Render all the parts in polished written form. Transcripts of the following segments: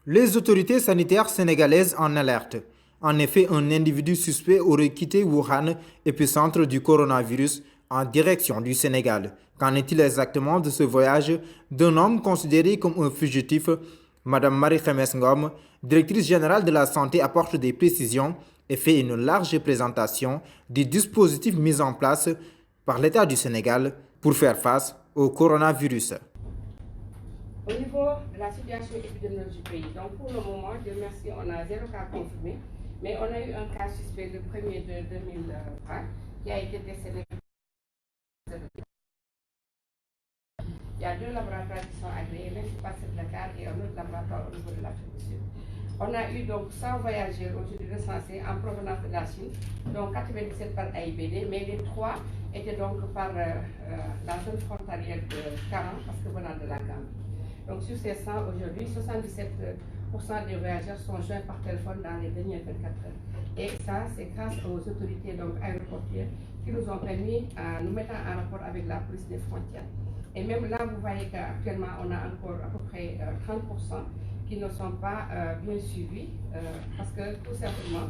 Les autorités sanitaires sénégalaises en alertent. En effet, un individu suspect aurait quitté Wuhan, épicentre du coronavirus, en direction du Sénégal. Qu'en est-il exactement de ce voyage d'un homme considéré comme un fugitif? Madame Marie-Khémesse Ngom, directrice générale de la santé, apporte des précisions et fait une large présentation des dispositifs mis en place par l'État du Sénégal pour faire face au coronavirus. Au niveau de la situation épidémiologique du pays, donc pour le moment, Dieu merci, on a 0 cas confirmé, mais on a eu un cas suspect le 1er de 2020 qui a été décédé. Il y a 2 laboratoires qui sont agréés, l'Institut de Dakar et un autre laboratoire au niveau de l'Afrique du Sud. On a eu donc 100 voyageurs aujourd'hui recensés en provenance de la Chine, donc 97 par AIBD, mais les 3 étaient donc par la zone frontalière de Caran, parce que venant de la Gambie. Donc sur ces 100 aujourd'hui, 77% des voyageurs sont joints par téléphone dans les dernières 24 heures. Et ça, c'est grâce aux autorités donc, aéroportières qui nous ont permis, nous mettre en rapport avec la police des frontières. Et même là, vous voyez qu'actuellement, on a encore à peu près 30% qui ne sont pas bien suivis parce que tout simplement,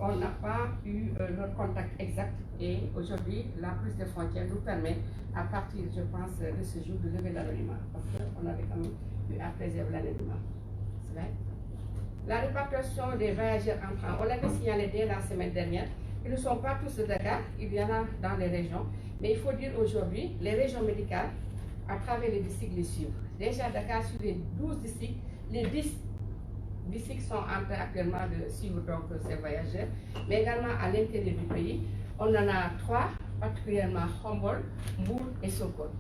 on n'a pas eu leur contact exact. Et aujourd'hui, la police des frontières nous permet, à partir, je pense, de ce jour, de lever l'anonymat parce qu'on avait quand même eu à préserver l'anonymat. La répartition des voyageurs entrants, on l'avait signalé dès la semaine dernière. Ils ne sont pas tous de Dakar, il y en a dans les régions. Mais il faut dire aujourd'hui, les régions médicales, à travers les districts, les suivent. Déjà, Dakar, sur les 12 districts, les 10 districts sont en train actuellement de suivre donc, ces voyageurs. Mais également à l'intérieur du pays, on en a 3, particulièrement Khombol, Mbour et Sokone.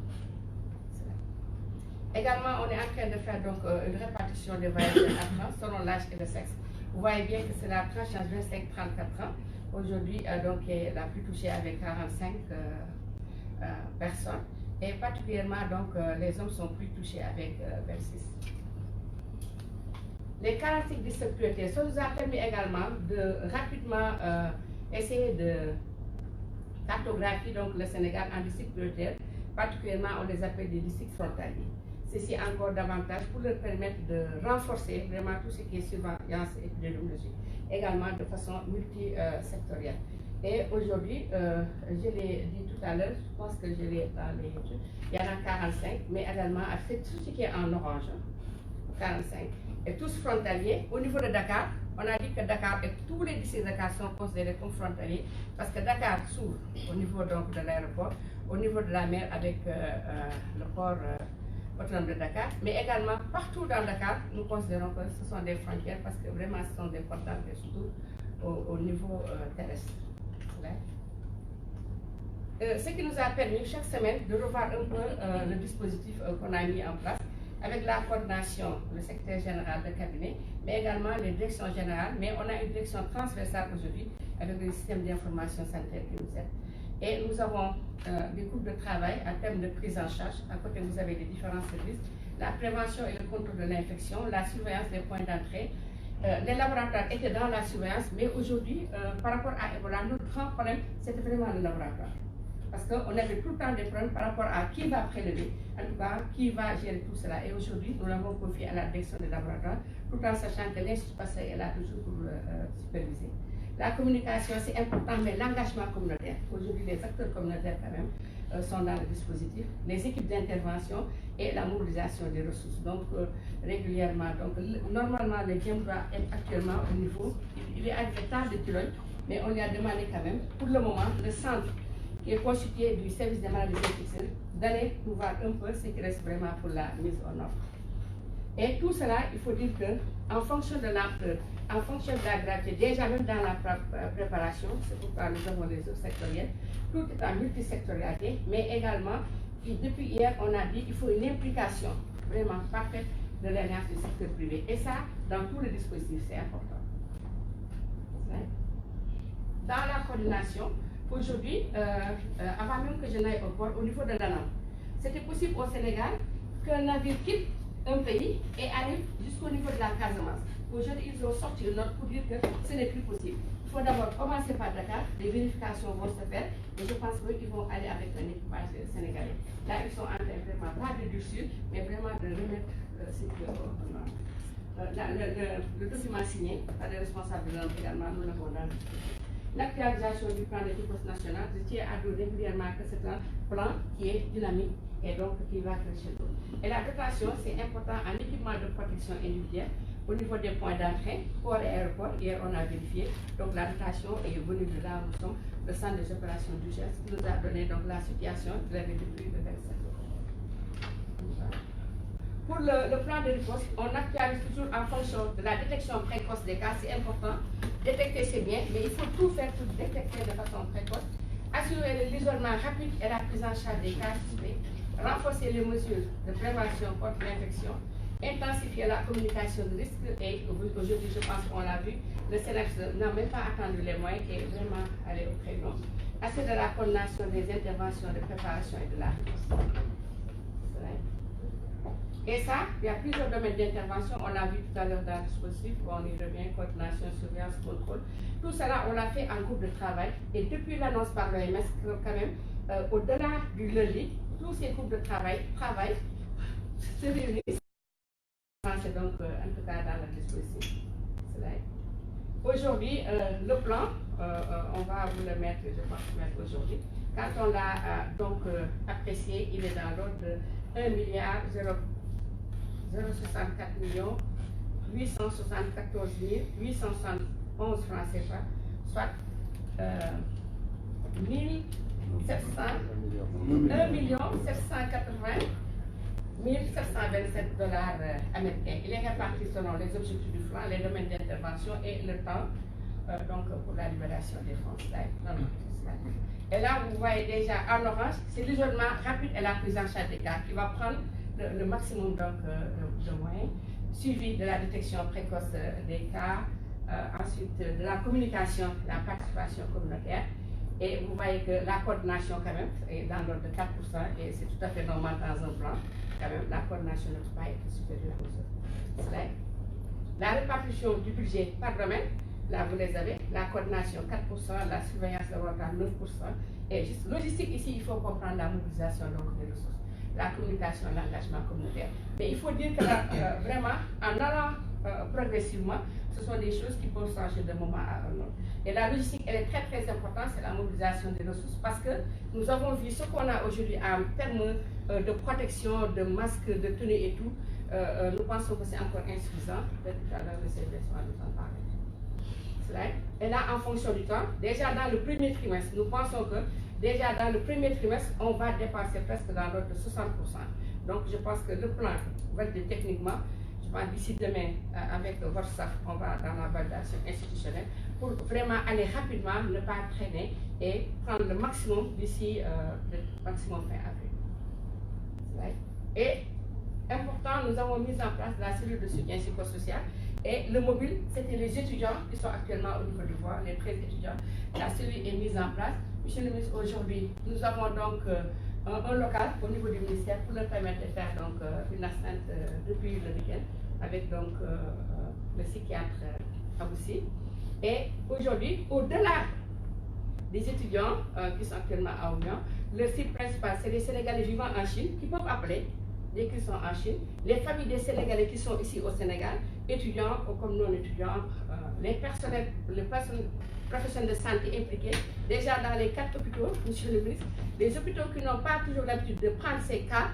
Également, on est en train de faire donc, une répartition des voyageurs entrants selon l'âge et le sexe. Vous voyez bien que c'est la tranche en 25-34 ans. Aujourd'hui, donc, est la plus touchée avec 45 personnes. Et particulièrement, donc, les hommes sont plus touchés avec 26. Les caractéristiques de sécurité, ça nous a permis également de rapidement essayer de cartographier donc, le Sénégal en districts prioritaires. Particulièrement, on les appelle des districts frontaliers. Ceci encore davantage pour leur permettre de renforcer vraiment tout ce qui est surveillance épidémiologique, également de façon multisectorielle. Et aujourd'hui, je l'ai dit tout à l'heure, je pense que je l'ai dans les études, il y en a 45, mais également avec tout ce qui est en orange, 45. Et tous frontaliers. Au niveau de Dakar, on a dit que Dakar et tous les districts de Dakar sont considérés comme frontaliers parce que Dakar s'ouvre au niveau donc, de l'aéroport, au niveau de la mer avec le port autonome de Dakar, mais également partout dans Dakar, nous considérons que ce sont des frontières parce que vraiment ce sont des portes d'entrée, surtout au niveau terrestre. Ce qui nous a permis chaque semaine de revoir un peu le dispositif qu'on a mis en place avec la coordination, le secrétaire général de cabinet, mais également les directions générales, mais on a une direction transversale aujourd'hui avec le système d'information sanitaire qui nous aide. Et nous avons des groupes de travail en termes de prise en charge. À côté, vous avez les différents services, la prévention et le contrôle de l'infection, la surveillance des points d'entrée. Les laboratoires étaient dans la surveillance, mais aujourd'hui, par rapport à Ebola, notre grand problème, c'était vraiment le laboratoire. Parce qu'on avait tout le temps des problèmes par rapport à qui va prélever, en tout cas, qui va gérer tout cela. Et aujourd'hui, nous l'avons confié à la direction des laboratoires, tout en sachant que l'Institut Pasteur est là toujours pour superviser. La communication, c'est important, mais l'engagement communautaire. Aujourd'hui, les acteurs communautaires, quand même, sont dans le dispositif, les équipes d'intervention et la mobilisation des ressources. Donc, régulièrement, donc, normalement, le GEM doit être actuellement au niveau, il est à l'état de pilote, mais on lui a demandé quand même, pour le moment, le centre qui est constitué du service des maladies infectieuses, d'aller pouvoir un peu ce qui reste vraiment pour la mise en offre. Et tout cela, il faut dire qu'en fonction de l'ampleur, en fonction de la gravité, déjà même dans la préparation, c'est pourquoi nous avons les autres sectoriels, tout est en multisectorialité, mais également, depuis hier, on a dit qu'il faut une implication vraiment parfaite de l'alliance du secteur privé. Et ça, dans tous les dispositifs, c'est important. Dans la coordination, aujourd'hui, avant même que je n'aille au port, au niveau de l'ANAM, c'était possible au Sénégal qu'un navire quitte un pays et arrive jusqu'au niveau de la Casamance. Aujourd'hui, ils ont sorti une note pour dire que ce n'est plus possible. Il faut d'abord commencer par Dakar, les vérifications vont se faire, et je pense qu'ils vont aller avec un équipage sénégalais. Là, ils sont en train vraiment, pas de durcir, mais vraiment de remettre ce qu'on a. le document signé par les responsables de l'homme également, nous l'avons dans l'actualisation du plan de défense nationale. Je tiens à dire régulièrement que c'est un plan qui est dynamique et donc qui va crescendo. Et la dotation, c'est important en équipement de protection individuelle au niveau des points d'entrée, port et aéroport. Hier, on a vérifié. Donc la dotation est venue de là où nous sommes, le centre des opérations d'urgence, qui nous a donné donc la situation de la depuis le 27 jours. Pour le plan de riposte, on actualise toujours en fonction de la détection précoce des cas. C'est important. Détecter, c'est bien, mais il faut tout faire pour détecter de façon précoce. Assurer l'isolement rapide et la prise en charge des cas suspects. Renforcer les mesures de prévention contre l'infection. Intensifier la communication de risque. Et aujourd'hui, je pense qu'on l'a vu, le CNEPS n'a même pas attendu les moyens et est vraiment allé au prénom. Assurer la coordination des interventions de préparation et de la riposte. Et ça, il y a plusieurs domaines d'intervention. On l'a vu tout à l'heure dans le dispositif, on y revient, coordination, surveillance, contrôle. Tout cela, on l'a fait en groupe de travail. Et depuis l'annonce par l'OMS, quand même, au-delà du lundi, tous ces groupes de travail se réunissent. C'est donc, en tout cas, dans le dispositif. Aujourd'hui, le plan, on va vous le mettre, je pense, aujourd'hui. Quand on l'a donc apprécié, il est dans l'ordre de 1 milliard 064 millions 874 871 francs CFA, soit 1 780 1727 dollars américains. Il est réparti selon les objectifs du plan, les domaines d'intervention et le temps donc pour la libération des fonds. Et là, vous voyez déjà en orange, c'est l'isolement rapide et la prise en charge des cas qui va prendre le maximum donc, de moyens, suivi de la détection précoce des cas, ensuite de la communication, la participation communautaire. Et vous voyez que la coordination quand même est dans l'ordre de 4% et c'est tout à fait normal dans un plan. Quand même, la coordination ne peut pas être supérieure aux autres. La répartition du budget par domaine, là vous les avez, la coordination 4%, la surveillance de l'organe 9%. Et juste logistique ici, il faut comprendre la mobilisation donc, des ressources, la communication, l'engagement communautaire. Mais il faut dire que là, vraiment, en allant progressivement, ce sont des choses qui peuvent changer de moment à un autre. Et la logistique, elle est très très importante, c'est la mobilisation des ressources parce que nous avons vu ce qu'on a aujourd'hui en termes de protection, de masques, de tenues et tout. Nous pensons que c'est encore insuffisant. Peut-être tout à l'heure, le service va nous en parler. Et là, en fonction du temps, déjà dans le premier trimestre, nous pensons que déjà dans le premier trimestre, on va dépasser presque dans l'ordre de 60%. Donc je pense que le plan va être techniquement, je pense d'ici demain, avec votre staff, on va dans la validation institutionnelle pour vraiment aller rapidement, ne pas traîner et prendre le maximum d'ici le maximum fin avril. Et important, nous avons mis en place la cellule de soutien psychosocial. Et le mobile, c'était les étudiants qui sont actuellement au niveau du voie, les 13 étudiants. La cellule est mise en place. Monsieur le ministre, aujourd'hui, nous avons donc un local au niveau du ministère pour leur permettre de faire donc, une astreinte depuis le week-end avec donc, le psychiatre Aboussi. Et aujourd'hui, au-delà des étudiants qui sont actuellement à Ouian, le site principal, c'est les Sénégalais vivant en Chine qui peuvent appeler dès qu'ils sont en Chine, les familles des Sénégalais qui sont ici au Sénégal, étudiants ou comme non étudiants, les personnes professionnels de santé impliqués, déjà dans les 4 hôpitaux, monsieur le ministre, les hôpitaux qui n'ont pas toujours l'habitude de prendre ces cas,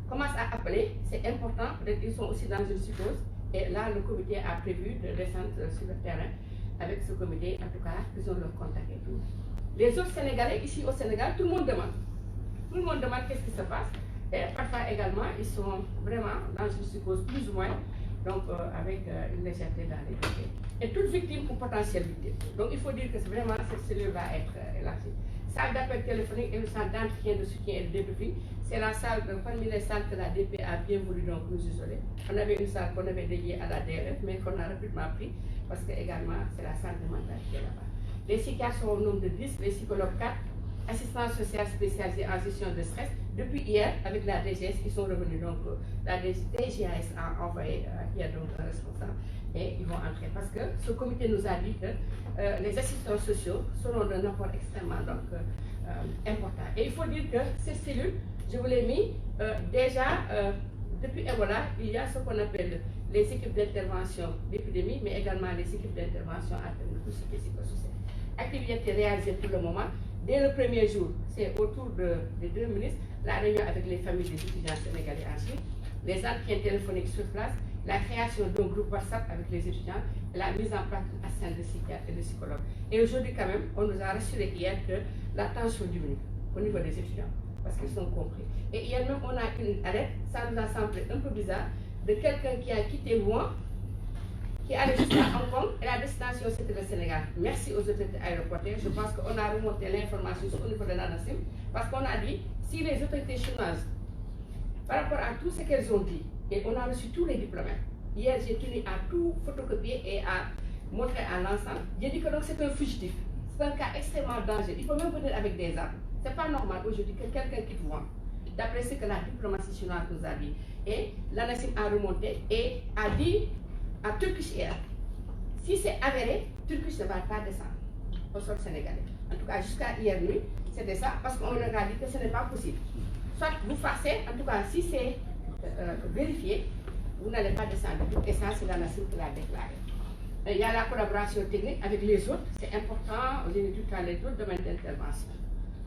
commencent à appeler, c'est important, ils sont aussi dans une psychose, et là le comité a prévu de descendre sur le terrain avec ce comité, en tout cas, ils ont leur contact et tout. Les autres Sénégalais ici au Sénégal, tout le monde demande. Tout le monde demande qu'est-ce qui se passe. Et parfois également, ils sont vraiment dans une psychose plus ou moins, donc avec une légèreté dans les dossiers. Et toute victime ou potentielle victime. Donc il faut dire que vraiment cette cellule va être élargie. Salle d'appel téléphonique et le centre d'entretien de soutien et de débriefing, c'est la salle, parmi les salles que la DP a bien voulu donc nous isoler. On avait une salle qu'on avait dédiée à la DRF, mais qu'on a rapidement pris, parce que également c'est la salle de mentale qui est là-bas. Les psychiatres sont au nombre de 10, les psychologues 4, assistance sociale spécialisée en gestion de stress. Depuis hier, avec la DGS, ils sont revenus. Donc, la DGS a envoyé, il y a donc un responsable, et ils vont entrer. Parce que ce comité nous a dit que les assistants sociaux seront d'un apport extrêmement donc, important. Et il faut dire que cette cellule, je vous l'ai mis, déjà, depuis Ebola, il y a ce qu'on appelle les équipes d'intervention d'épidémie, mais également les équipes d'intervention en termes de tout ce qui est psychosocial. Activité réalisée pour le moment. Dès le premier jour, c'est autour des 2 ministres, la réunion avec les familles des étudiants sénégalais ensuite, les entretiens téléphoniques sur place, la création d'un groupe WhatsApp avec les étudiants et la mise en place d'une assistante de psychiatre et de psychologue. Et aujourd'hui, quand même, on nous a rassuré hier que la tension diminue au niveau des étudiants, parce qu'ils sont compris. Et hier même, on a une alerte, ça nous a semblé un peu bizarre, de quelqu'un qui a quitté Wuhan, qui allait jusqu'à Hong Kong, et la destination c'était le Sénégal. Merci aux autorités aéroportuaires. Je pense qu'on a remonté l'information au niveau de l'ANACIM, parce qu'on a dit, si les autorités chinoises, par rapport à tout ce qu'elles ont dit, et on a reçu tous les diplomates. Hier, j'ai tenu à tout photocopier et à montrer à l'ensemble. J'ai dit que donc c'est un fugitif. C'est un cas extrêmement dangereux. Il faut même venir avec des armes. Ce n'est pas normal aujourd'hui que quelqu'un quitte Wuhan, d'après ce que la diplomatie chinoise nous a dit. Et l'ANACIM a remonté et a dit à Turkish Air, si c'est avéré, Turkish ne va pas descendre au sol sénégalais. En tout cas, jusqu'à hier nuit, c'était ça, parce qu'on leur a dit que ce n'est pas possible. Soit vous passez, en tout cas, si c'est vérifié, vous n'allez pas descendre. Et ça, c'est l'ANACIM qui l'a déclaré. Il y a la collaboration technique avec les autres, c'est important, j'ai dit tout à l'heure, d'autres domaines d'intervention.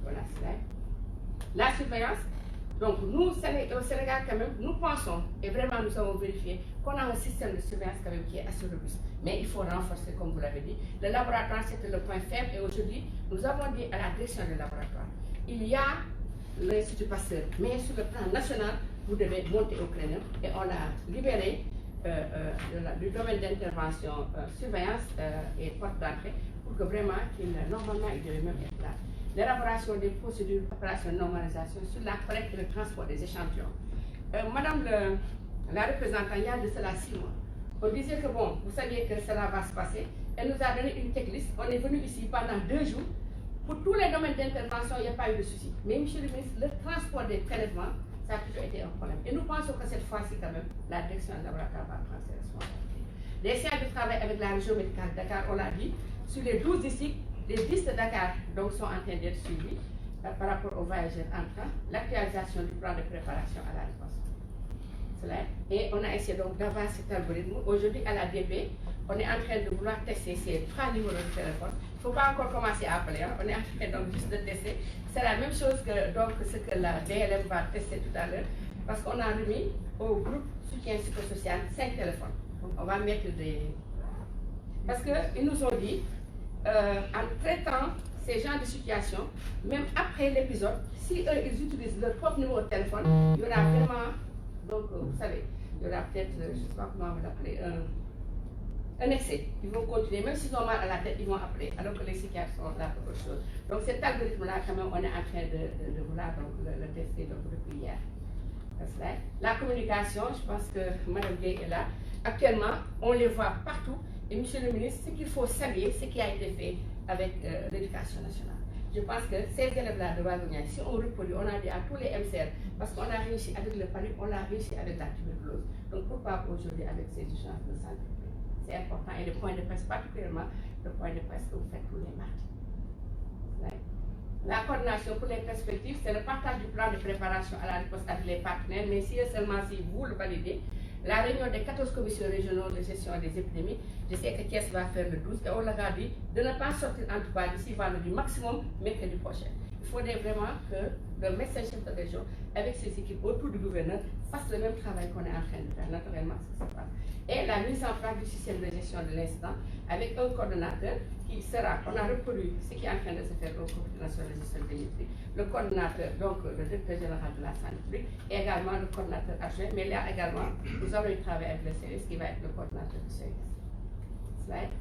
Voilà, c'est là. La surveillance, donc nous, au Sénégal, quand même, nous pensons, et vraiment nous avons vérifié, qu'on a un système de surveillance quand même qui est assez robuste. Mais il faut renforcer, comme vous l'avez dit. Le laboratoire, c'était le point faible, et aujourd'hui, nous avons dit à la direction du laboratoire, il y a l'Institut Pasteur, mais sur le plan national, vous devez monter au créneau, et on a libéré du domaine d'intervention, surveillance et porte d'entrée, pour que vraiment, normalement, il devait même être là. L'élaboration des procédures d'opération de normalisation sur la collecte et le transport des échantillons. Madame la représentante, il y a de cela 6 mois, on disait que bon, vous saviez que cela va se passer, elle nous a donné une checklist, on est venu ici pendant 2 jours, pour tous les domaines d'intervention, il n'y a pas eu de souci. Mais monsieur le ministre, le transport des prélèvements, ça a toujours été un problème. Et nous pensons que cette fois-ci, quand même, la direction du laboratoire va prendre ses responsabilités. Les séances de travail avec la région médicale de Dakar, on l'a dit, sur les 12 ici, les 10 de Dakar donc, sont en train d'être suivis par rapport aux voyageurs entrants, l'actualisation du plan de préparation à la réponse. Et on a essayé donc d'avoir cet algorithme. Aujourd'hui, à la DP, on est en train de vouloir tester ces 3 numéros de téléphone. Il ne faut pas encore commencer à appeler, hein. On est en train donc juste de tester. C'est la même chose que donc, ce que la DLM va tester tout à l'heure, parce qu'on a remis au groupe soutien psychosocial 5 téléphones. Donc on va mettre des... Parce qu'ils nous ont dit, en traitant ces genres de situations, même après l'épisode, si eux, ils utilisent leur propre numéro de téléphone, il y aura vraiment, donc vous savez, il y aura peut-être, je ne sais pas comment on va l'appeler, un excès. Ils vont continuer, même s'ils ont mal à la tête, ils vont appeler, alors que les psychiatres sont là pour autre chose. Donc cet algorithme-là, quand même, on est en train de vouloir donc, le tester donc, depuis hier. La communication, je pense que Mme Gay est là. Actuellement, on les voit partout. Et Monsieur le ministre, ce qu'il faut saluer, ce qui a été fait avec l'éducation nationale. Je pense que ces élèves-là de Wagonia, si on reproduit, on a dit à tous les MCR, parce qu'on a réussi avec le panique, on a réussi avec la tuberculose. Donc pourquoi aujourd'hui avec ces urgences de santé? C'est important. Et le point de presse, particulièrement le point de presse que vous faites tous les mardis. La coordination pour les perspectives, c'est le partage du plan de préparation à la réponse avec les partenaires, mais si seulement si vous le validez, la réunion des 14 commissions régionales de gestion des épidémies, je sais que Thiès va faire le 12, et on leur a dit de ne pas sortir en tout cas d'ici vendredi maximum mercredi prochain. Il faudrait vraiment que le médecin chef de région, avec ses équipes autour du gouverneur, fasse le même travail qu'on est en train de faire, naturellement, ce qui se passe. Et la mise en place du système de gestion de l'incident avec un coordonnateur qui sera, on a reproduit ce qui est en train de se faire au Comité national de gestion des épidémies, le coordonnateur, donc le directeur général de la santé publique, et également le coordonnateur adjoint, mais là également, nous avons eu travail avec le service qui va être le coordonnateur du service. Slide.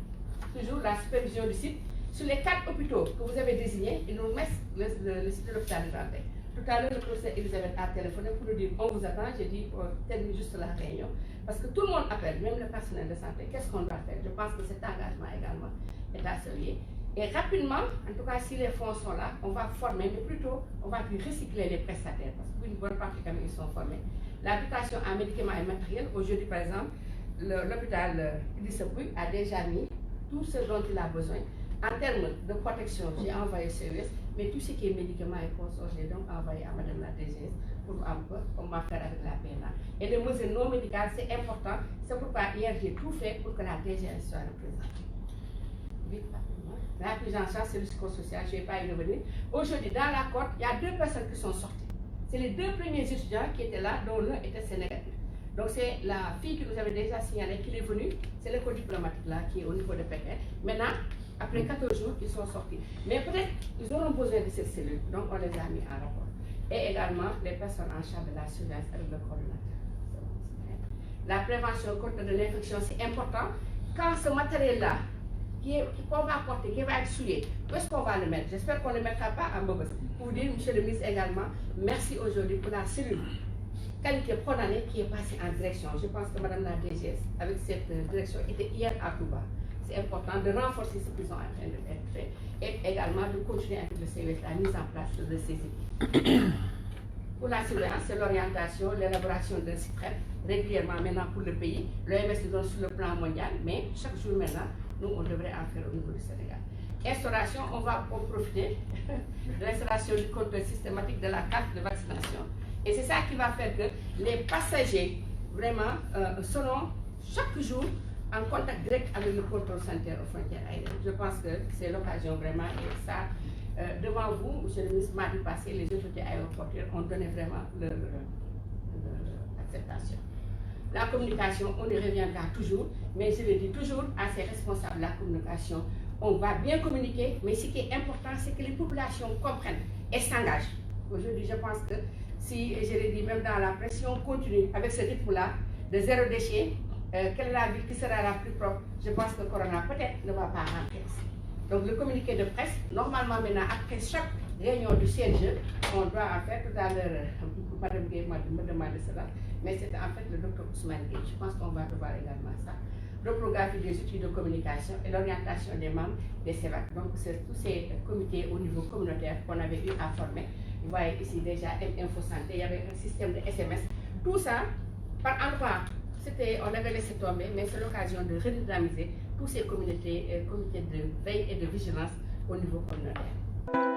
Toujours la supervision du site. Sur les 4 hôpitaux que vous avez désignés, ils nous mettent le site de l'hôpital de Dantec. Tout à l'heure, le professeur Elisabeth a téléphoné pour nous dire on vous attend. J'ai dit on termine juste la réunion. Parce que tout le monde appelle, même le personnel de santé. Qu'est-ce qu'on doit faire? Je pense que cet engagement également est à saluer. Et rapidement, en tout cas, si les fonds sont là, on va former, mais plutôt, on va recycler les prestataires. Parce que pour une bonne partie, quand même, ils sont formés. L'habitation en médicaments et matériels, aujourd'hui, par exemple, l'hôpital Idrissa Pouye a déjà mis tout ce dont il a besoin. En termes de protection, j'ai envoyé CES, mais tout ce qui est médicaments et consorts, j'ai donc envoyé à Madame la DGS pour un peu, on va faire avec la PNA. Et les mesures non médicales, c'est important. C'est pourquoi hier, j'ai tout fait pour que la DGS soit représentée. Vite, rapidement. La prise en charge, c'est le psychosocial, je ne vais pas y revenir. Aujourd'hui, dans la cohorte, il y a 2 personnes qui sont sorties. C'est les 2 premiers étudiants qui étaient là, dont l'un était sénégalais. Donc c'est la fille qui nous avait déjà signalé qu'il est venu, c'est l'école diplomatique là qui est au niveau de Pékin. Maintenant, après 14 jours, ils sont sortis. Mais peut-être ils auront besoin de cette cellule, donc on les a mis en rapport. Et également les personnes en charge de la surveillance avec le coordonnateur. La prévention contre l'infection, c'est important. Quand ce matériel-là, qu'on va apporter, qui va être souillé, où est-ce qu'on va le mettre? J'espère qu'on ne le mettra pas en mauvaise. Pour dire, monsieur le ministre également, merci aujourd'hui pour la cellule qualité Pronamé qui est passée en direction. Je pense que Madame la DGS, avec cette direction, était hier à Touba. C'est important de renforcer ce qu'ils sont en train de faire et également de continuer avec le CES, la mise en place de ces équipes. Pour la surveillance, c'est l'orientation, l'élaboration d'un site web régulièrement maintenant pour le pays. L'OMS nous donne sur le plan mondial, mais chaque jour maintenant, nous, on devrait en faire au niveau du Sénégal. Instauration, on va profiter de l'installation du contrôle systématique de la carte de vaccination. Et c'est ça qui va faire que les passagers, vraiment, seront chaque jour en contact direct avec le contrôle sanitaire aux frontières aériennes. Je pense que c'est l'occasion vraiment, et ça, devant vous, monsieur le ministre, mardi passé, les autorités aéroportuaires ont donné vraiment leur acceptation. La communication, on y reviendra toujours, mais je le dis toujours à ces responsables de la communication, on va bien communiquer, mais ce qui est important, c'est que les populations comprennent et s'engagent. Aujourd'hui, je pense que si, je l'ai dit même dans la presse, si on continue avec ce rythme-là de zéro déchet, quelle est la ville qui sera la plus propre? Je pense que le Corona peut-être ne va pas rentrer ici. Donc le communiqué de presse, normalement maintenant, après chaque réunion du CNG, on doit en faire, tout à l'heure, Madame Gueye me demandé cela, mais c'était en fait le docteur Ousmane Gueye. Je pense qu'on va revoir également ça. Reprographie des outils de communication et l'orientation des membres des CEVAC. Donc c'est tous ces comités au niveau communautaire qu'on avait eu à former. Vous voyez ici déjà Info Santé, il y avait un système de SMS. Tout ça, par endroit, on avait laissé tomber, mais c'est l'occasion de redynamiser tous ces comités de veille et de vigilance au niveau communautaire.